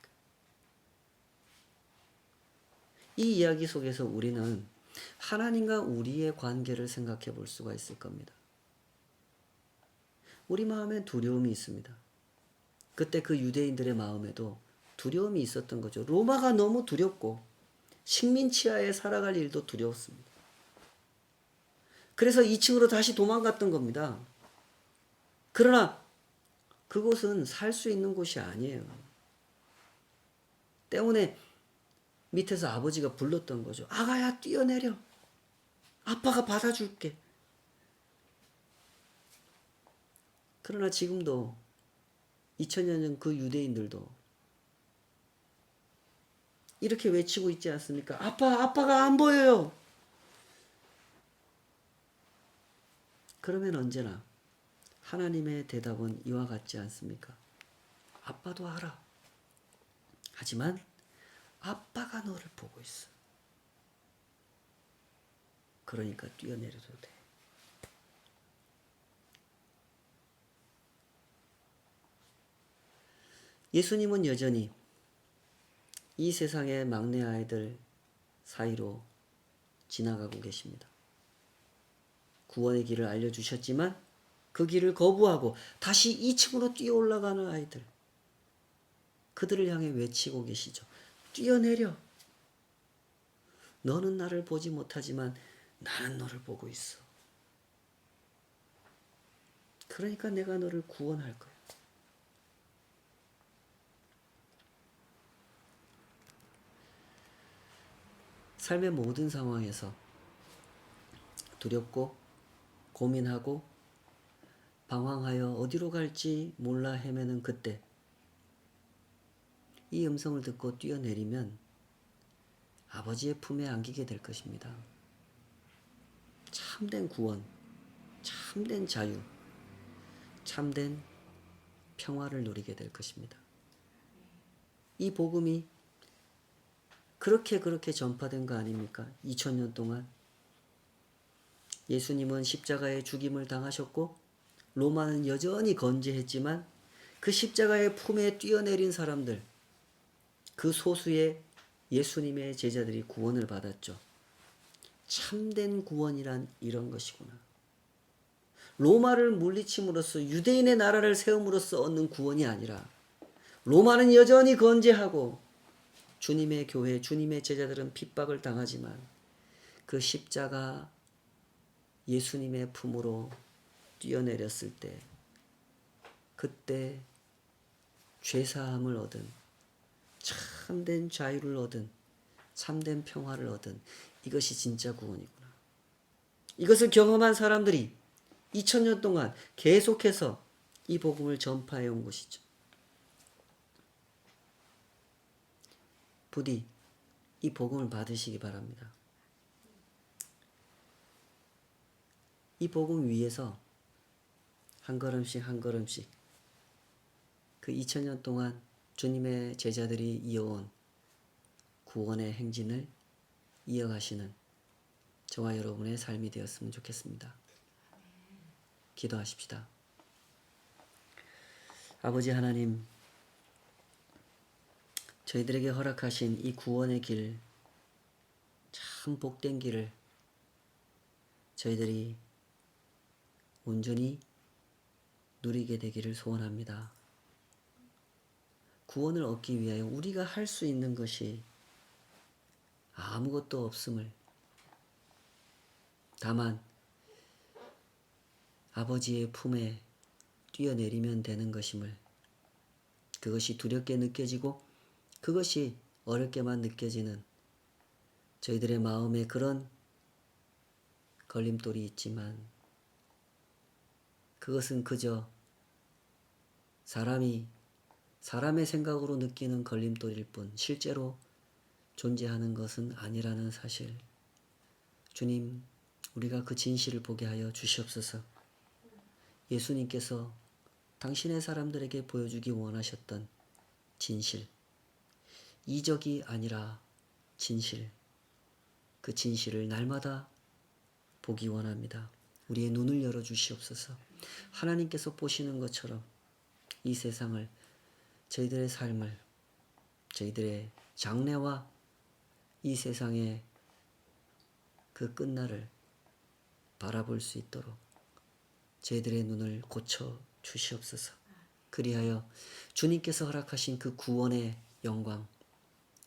이 이야기 속에서 우리는 하나님과 우리의 관계를 생각해 볼 수가 있을 겁니다. 우리 마음에 두려움이 있습니다. 그때 그 유대인들의 마음에도 두려움이 있었던 거죠. 로마가 너무 두렵고 식민 치하에 살아갈 일도 두려웠습니다. 그래서 2층으로 다시 도망갔던 겁니다. 그러나 그곳은 살 수 있는 곳이 아니에요. 때문에 밑에서 아버지가 불렀던 거죠. 아가야 뛰어내려. 아빠가 받아줄게. 그러나 지금도 2000년 전 그 유대인들도 이렇게 외치고 있지 않습니까? 아빠가 안 보여요. 그러면 언제나 하나님의 대답은 이와 같지 않습니까? 아빠도 알아. 하지만 아빠가 너를 보고 있어. 그러니까 뛰어내려도 돼. 예수님은 여전히 이 세상의 막내 아이들 사이로 지나가고 계십니다. 구원의 길을 알려주셨지만 그 길을 거부하고 다시 2층으로 뛰어 올라가는 아이들, 그들을 향해 외치고 계시죠. 뛰어내려. 너는 나를 보지 못하지만 나는 너를 보고 있어. 그러니까 내가 너를 구원할 거야. 삶의 모든 상황에서 두렵고 고민하고 방황하여 어디로 갈지 몰라 헤매는 그때 이 음성을 듣고 뛰어내리면 아버지의 품에 안기게 될 것입니다. 참된 구원, 참된 자유, 참된 평화를 누리게 될 것입니다. 이 복음이 그렇게 전파된 거 아닙니까? 2000년 동안 예수님은 십자가의 죽임을 당하셨고 로마는 여전히 건재했지만 그 십자가의 품에 뛰어내린 사람들, 그 소수의 예수님의 제자들이 구원을 받았죠. 참된 구원이란 이런 것이구나. 로마를 물리침으로써 유대인의 나라를 세움으로써 얻는 구원이 아니라 로마는 여전히 건재하고 주님의 교회, 주님의 제자들은 핍박을 당하지만 그 십자가 예수님의 품으로 뛰어내렸을 때 그때 죄사함을 얻은 참된 자유를 얻은 참된 평화를 얻은 이것이 진짜 구원이구나. 이것을 경험한 사람들이 2000년 동안 계속해서 이 복음을 전파해 온 것이죠. 부디 이 복음을 받으시기 바랍니다. 이 복음 위에서 한 걸음씩 한 걸음씩 그 2000년 동안 주님의 제자들이 이어온 구원의 행진을 이어가시는 저와 여러분의 삶이 되었으면 좋겠습니다. 기도하십시다. 아버지 하나님, 저희들에게 허락하신 이 구원의 길, 참 복된 길을 저희들이 온전히 누리게 되기를 소원합니다. 구원을 얻기 위하여 우리가 할 수 있는 것이 아무것도 없음을, 다만 아버지의 품에 뛰어내리면 되는 것임을, 그것이 두렵게 느껴지고 그것이 어렵게만 느껴지는 저희들의 마음에 그런 걸림돌이 있지만, 그것은 그저 사람의 생각으로 느끼는 걸림돌일 뿐 실제로 존재하는 것은 아니라는 사실. 주님, 우리가 그 진실을 보게 하여 주시옵소서. 예수님께서 당신의 사람들에게 보여주기 원하셨던 진실, 이적이 아니라 진실, 그 진실을 날마다 보기 원합니다. 우리의 눈을 열어 주시옵소서. 하나님께서 보시는 것처럼 이 세상을, 저희들의 삶을, 저희들의 장래와 이 세상의 그 끝날을 바라볼 수 있도록 저희들의 눈을 고쳐 주시옵소서. 그리하여 주님께서 허락하신 그 구원의 영광,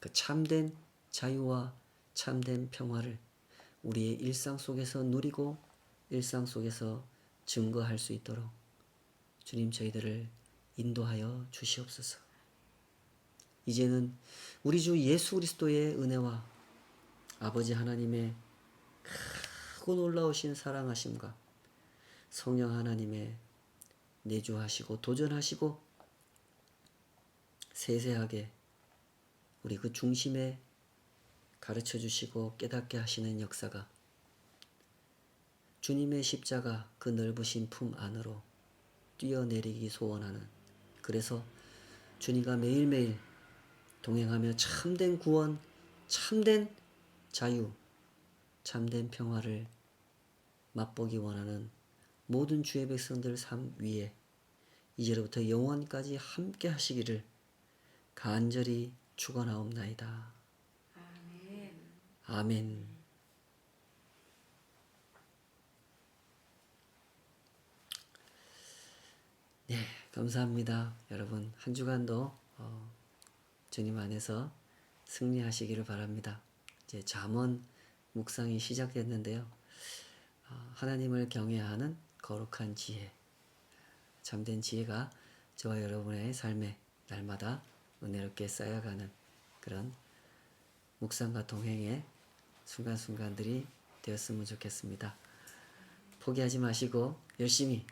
그 참된 자유와 참된 평화를 우리의 일상 속에서 누리고 일상 속에서 증거할 수 있도록 주님 저희들을 인도하여 주시옵소서. 이제는 우리 주 예수 그리스도의 은혜와 아버지 하나님의 크고 놀라우신 사랑하심과 성령 하나님의 내주하시고 도전하시고 세세하게 우리 그 중심에 가르쳐 주시고 깨닫게 하시는 역사가 주님의 십자가 그 넓으신 품 안으로 뛰어내리기 소원하는, 그래서 주님과 매일매일 동행하며 참된 구원, 참된 자유, 참된 평화를 맛보기 원하는 모든 주의 백성들 삶 위에 이제로부터 영원까지 함께 하시기를 간절히 축원하옵나이다. 아멘. 아멘. 네, 감사합니다. 여러분 한 주간도 주님 안에서 승리하시기를 바랍니다. 이제 잠언 묵상이 시작됐는데요. 하나님을 경외하는 거룩한 지혜, 참된 지혜가 저와 여러분의 삶에 날마다 은혜롭게 쌓여가는 그런 묵상과 동행의 순간순간들이 되었으면 좋겠습니다. 포기하지 마시고 열심히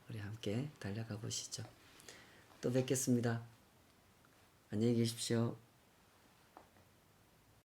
우리 함께 달려가 보시죠. 또 뵙겠습니다. 안녕히 계십시오.